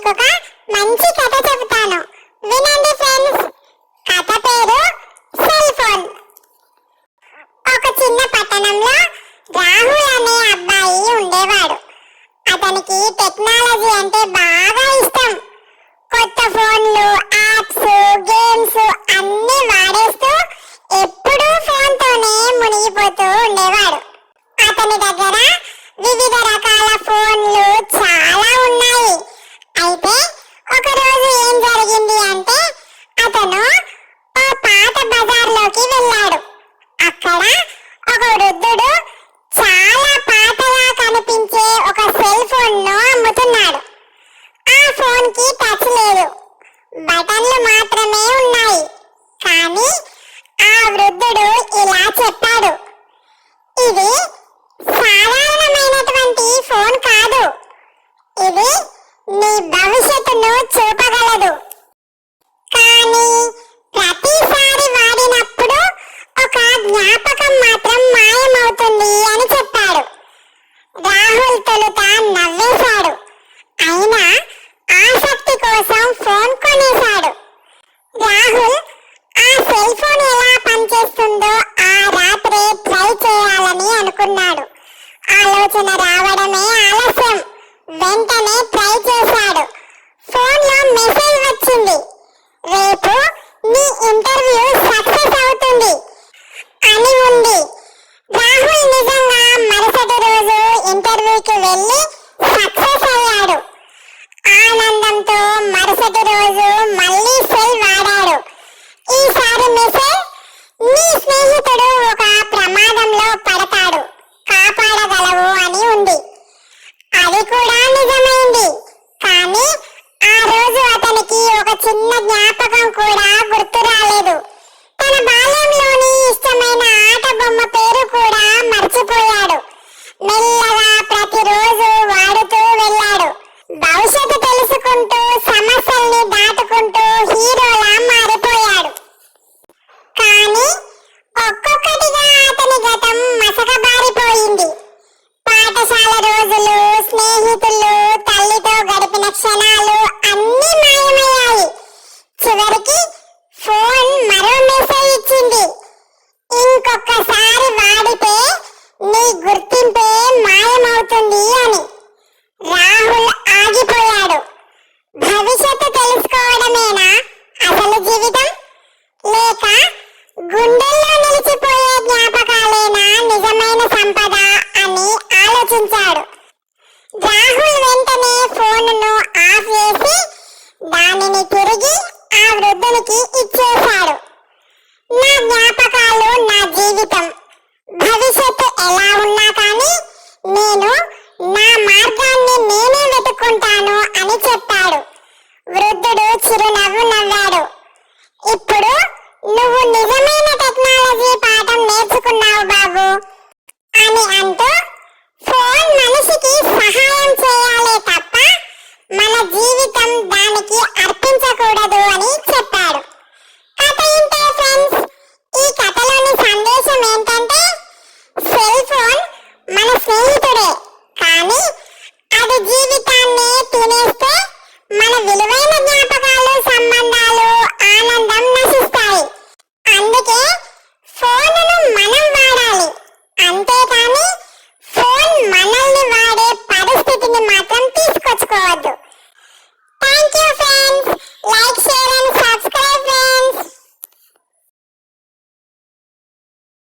మీకొక మంచి కథ చెబుతాను, వినండి ఫ్రెండ్స్. కథ పేరు సెల్ ఫోన్. ఒక చిన్న పట్టణంలో రాహుల్ అనే అబ్బాయి ఉండేవాడు. అతనికి టెక్నాలజీ అంటే బాగా ఇష్టం. కొత్త ఫోన్లు, యాప్స్, గేమ్స్ అన్నీ వాడేస్తూ ఎప్పుడూ ఫోన్తోనే మునిగిపోతూ ఉండేవాడు. అతని దగ్గర వివిధ రకాల ఫోన్లు చాలా ఉన్నాయి. అయితే ఒకరోజు ఏం జరిగింది అంటే, అతను ఓ పాత బజార్లోకి వెళ్ళాడు. అక్కడ ఒక వృద్ధుడు చాలా పాతగా కనిపించే ఒక సెల్ ఫోన్ను అమ్ముతున్నాడు. ఆ ఫోన్ కి టచ్ లేదు, బటన్లు మాత్రమే ఉన్నాయి. కానీ ఆ వృద్ధుడు ఇలా చెప్పాడు, ఇది సాధారణమైనటువంటి ఫోన్ కాదు, ఇది నీ భవిష్యత్తును చూపగలదు. కానీ ప్రతిసారి వాడినప్పుడు ఒక జ్ఞాపకం మాత్రం మాయమవుతుంది అని చెప్పాడు. రాహుల్ తొలుత నవ్వేశాడు, అయినా ఆసక్తి కోసం ఫోన్ కొనేశాడు. రాహుల్ ఆ సెల్ ఫోన్ ఎలా పనిచేస్తుందో ఆ రాత్రే ట్రై చేయాలని అనుకున్నాడు. ఆలోచన రావడమే ఆలస్యం. వెంటనే ట్రై చేశాడు. ఫోన్లో మెసేజ్ వచ్చింది, రేపు నీ ఇంటర్వ్యూ సక్సెస్ అవుతుంది అని ఉంది. రాహుల్ నిజంగా మరుసటి రోజు ఇంటర్వ్యూకి వెళ్ళి సక్సెస్ అయ్యాడు. ఆనందంతో మరుసటి రోజు మళ్ళీ సెల్ వాడాడు. ఈసారి మెసేజ్, నీ స్నేహితుడు ఒక ప్రమాదంలో పడతాడు, కాపాడగలవు అని ఉంది. అది కూడా నిజమైంది. కానీ ఆ రోజు అతనికి ఒక చిన్న జ్ఞాపకం కూడా గుర్తు రాలేదు. తన బాల్యంలోని ఇష్టమైన ఆట బొమ్మ పేరు కూడా మర్చిపోయాడు. మెల్లగా ప్రతిరోజు వాడుతూ వెళ్ళాడు. భవిష్యత్తు తెలుసుకుంటూ సమస్యల్ని దాటుకుంటూ హీరోలా మారిపోయాడు. కానీ ఒక్కొక్కటిగా అతని గతం మసకబారిపోయింది. పాఠశాల రోజులు, స్నేహితులు, తల్లితో గడిపిన క్షణాలు అన్నీ మాయమయ్యాయి. చివరికి ఫోన్ మరో మెసేజ్ ఇచ్చింది, ఇంకొకసారి వాడితే నీ గుర్తింపే మాయమవుతుంది అని. రాహుల్ ఆగిపోయాడు. భవిష్యత్తు తెలుసుకోవడమేనా అసలు జీవితం, లేక గుండెల్లో నిలిచిపోయే జ్ఞాపకాలేనా నిజమైన సంపద అని ఆలోచించాడు. రాహుల్ వెంటనే ఫోన్ను ఆఫ్ చేసి దానిని తిరిగి ఆ వృద్ధునికి ఇచ్చేశాడు. నా జ్ఞాపకాలు నా జీవితం, భవిష్యత్తు ఎలా ఉన్నా కానీ నేను నా మార్గాన్ని నేనే వెతుక్కుంటాను అని చెప్పాడు. వృద్ధుడు చిరునవ్వు నవ్వాడు. ఇప్పుడు నువ్వు నిజమైన టెక్నాలజీ పాఠం నేర్చుకున్నావు బాబు అని అంటూ, ఫోన్ మనిషికి సహాయం చేయాలే తప్ప మన జీవితం దానికి